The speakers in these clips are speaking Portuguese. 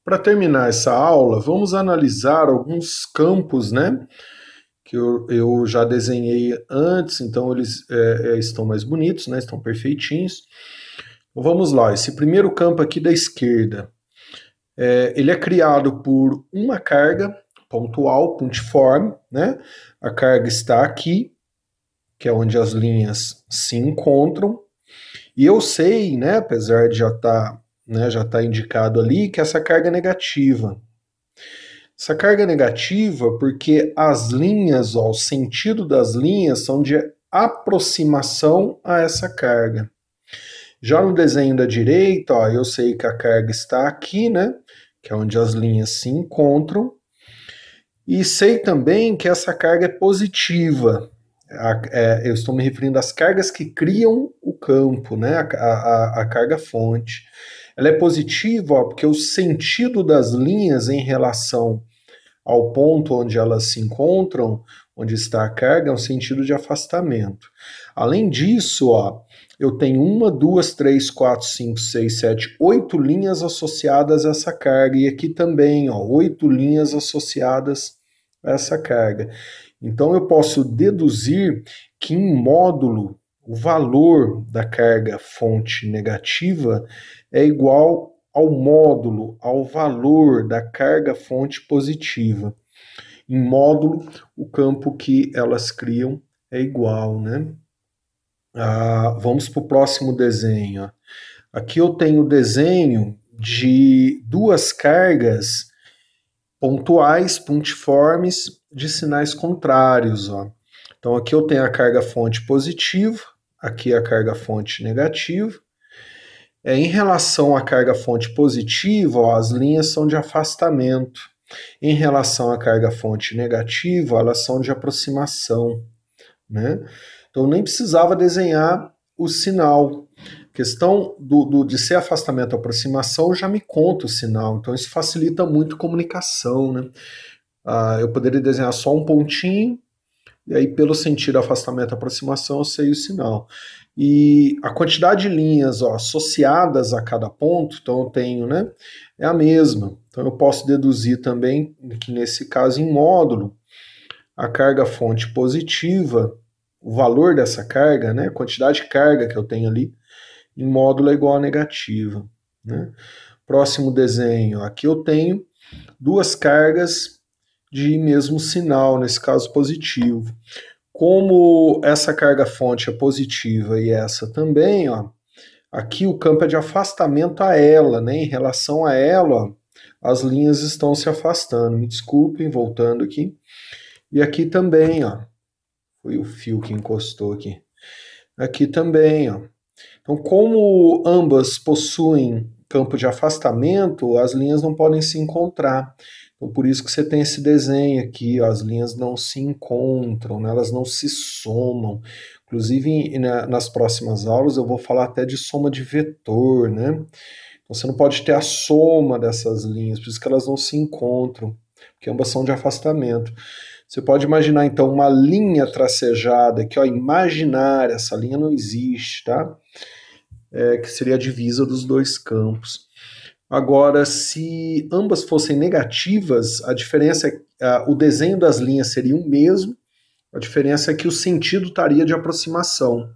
Para terminar essa aula, vamos analisar alguns campos, né? Que eu já desenhei antes, então eles estão mais bonitos, né? Estão perfeitinhos. Então, vamos lá, esse primeiro campo aqui da esquerda, ele é criado por uma carga pontual, pontiforme, né? A carga está aqui, que é onde as linhas se encontram, e eu sei, né, apesar de já tá indicado ali, que essa carga é negativa. Essa carga é negativa porque as linhas, ó, o sentido das linhas são de aproximação a essa carga. Já no desenho da direita, ó, eu sei que a carga está aqui, né, que é onde as linhas se encontram, e sei também que essa carga é positiva. Eu estou me referindo às cargas que criam o campo, né, a carga fonte. Ela é positiva, ó, porque o sentido das linhas em relação ao ponto onde elas se encontram, onde está a carga, é um sentido de afastamento. Além disso, ó, eu tenho uma, duas, três, quatro, cinco, seis, sete, oito linhas associadas a essa carga, e aqui também, ó, oito linhas associadas a essa carga. Então eu posso deduzir que em módulo o valor da carga fonte negativa é igual ao módulo, ao valor da carga fonte positiva. Em módulo, o campo que elas criam é igual, né? Vamos para o próximo desenho. Aqui eu tenho o desenho de duas cargas pontuais, pontiformes, de sinais contrários. Ó. Então aqui eu tenho a carga fonte positiva, aqui a carga fonte negativa. Em relação à carga fonte positiva, ó, as linhas são de afastamento. Em relação à carga fonte negativa, elas são de aproximação. Né? Então nem precisava desenhar o sinal. A questão de ser afastamento ou aproximação já me conta o sinal, então isso facilita muito a comunicação. Né? Eu poderia desenhar só um pontinho, e aí pelo sentido afastamento e aproximação eu sei o sinal. E a quantidade de linhas associadas a cada ponto, então eu tenho, né, é a mesma. Então eu posso deduzir também que nesse caso em módulo, a carga fonte positiva, o valor dessa carga, né, a quantidade de carga que eu tenho ali, em módulo é igual a negativa. Né? Próximo desenho, aqui eu tenho duas cargas de mesmo sinal, nesse caso positivo. Como essa carga fonte é positiva e essa também, ó, aqui o campo é de afastamento a ela, né? Em relação a ela, ó, as linhas estão se afastando. Me desculpem, voltando aqui. E aqui também, ó, foi o fio que encostou aqui. Aqui também, ó. Então, como ambas possuem campo de afastamento, as linhas não podem se encontrar. Então, por isso que você tem esse desenho aqui, ó, as linhas não se encontram, né, elas não se somam. Inclusive, nas próximas aulas eu vou falar até de soma de vetor, né? Então, você não pode ter a soma dessas linhas, por isso que elas não se encontram, porque ambas são de afastamento. Você pode imaginar, então, uma linha tracejada aqui, ó, imaginária, essa linha não existe, tá? Que seria a divisa dos dois campos. Agora, se ambas fossem negativas, a diferença o desenho das linhas seria o mesmo, a diferença é que o sentido estaria de aproximação.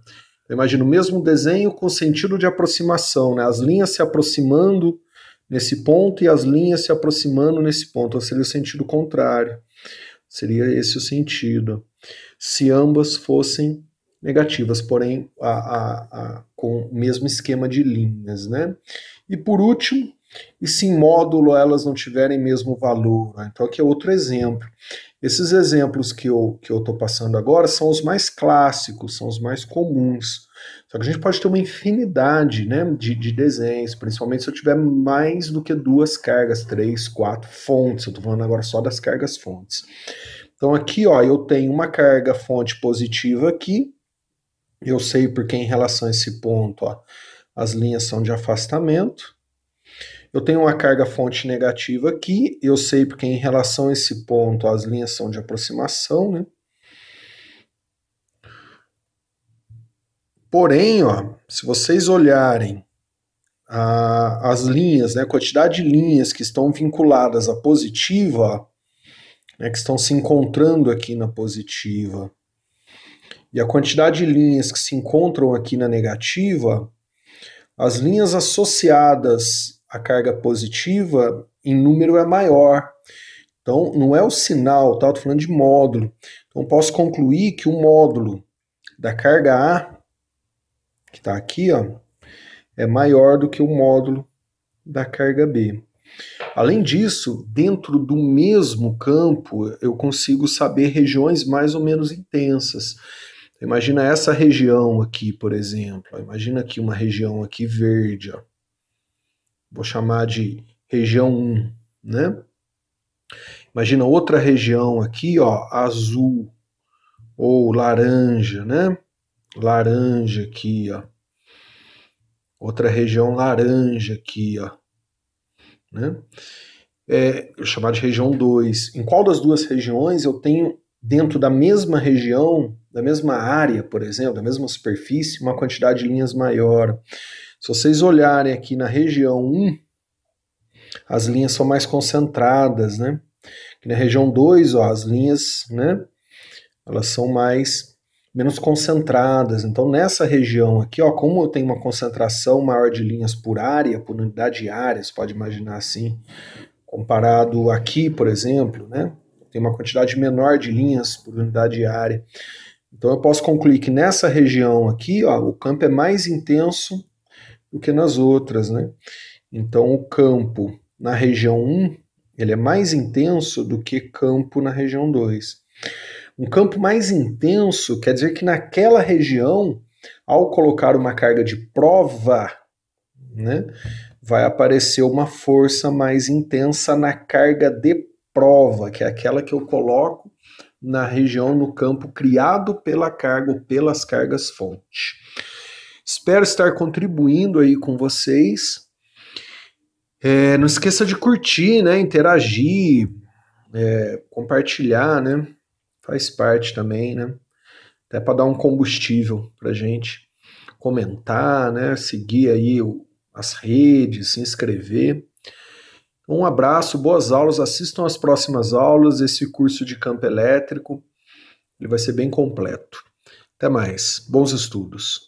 Imagina o mesmo desenho com sentido de aproximação, né? As linhas se aproximando nesse ponto e as linhas se aproximando nesse ponto, ou seria o sentido contrário. Seria esse o sentido. Se ambas fossem negativas, porém com o mesmo esquema de linhas, né? E por último, e se em módulo elas não tiverem mesmo valor, né? Então aqui é outro exemplo. Esses exemplos que eu estou passando agora são os mais clássicos, são os mais comuns. Só que a gente pode ter uma infinidade, né, de desenhos, principalmente se eu tiver mais do que duas cargas, três, quatro fontes. Eu estou falando agora só das cargas fontes. Então aqui, ó, eu tenho uma carga fonte positiva aqui. Eu sei porque em relação a esse ponto, ó, as linhas são de afastamento. Eu tenho uma carga fonte negativa aqui. Eu sei porque em relação a esse ponto as linhas são de aproximação, né? Porém, ó, se vocês olharem as linhas, né, a quantidade de linhas que estão vinculadas à positiva, né, que estão se encontrando aqui na positiva, e a quantidade de linhas que se encontram aqui na negativa, as linhas associadas à carga positiva em número é maior. Então, não é o sinal, tá? Eu tô falando de módulo. Então, posso concluir que o módulo da carga A, que está aqui, ó, é maior do que o módulo da carga B. Além disso, dentro do mesmo campo, eu consigo saber regiões mais ou menos intensas. Imagina essa região aqui, por exemplo. Imagina aqui uma região aqui verde. Ó. Vou chamar de região 1, né? Imagina outra região aqui, ó, azul ou laranja, né? Laranja aqui, ó. Outra região laranja aqui, ó. Né? Eu chamar de região 2. Em qual das duas regiões eu tenho, dentro da mesma região, da mesma área, por exemplo, da mesma superfície, uma quantidade de linhas maior? Se vocês olharem aqui na região 1, as linhas são mais concentradas, né? Aqui na região 2, ó, as linhas, né, elas são menos concentradas. Então, nessa região aqui, ó, como eu tenho uma concentração maior de linhas por área, por unidade de área, você pode imaginar assim, comparado aqui, por exemplo, né, tem uma quantidade menor de linhas por unidade de área. Então, eu posso concluir que nessa região aqui, ó, o campo é mais intenso do que nas outras, né? Então, o campo na região 1, ele é mais intenso do que campo na região 2. Um campo mais intenso quer dizer que naquela região, ao colocar uma carga de prova, né, vai aparecer uma força mais intensa na carga de prova, que é aquela que eu coloco na região, no campo criado pela carga ou pelas cargas fonte. Espero estar contribuindo aí com vocês. Não esqueça de curtir, né, interagir, compartilhar, né? Faz parte também, né? Até para dar um combustível para a gente comentar, né? Seguir aí as redes, se inscrever. Um abraço, boas aulas, assistam as próximas aulas, esse curso de campo elétrico, ele vai ser bem completo. Até mais, bons estudos.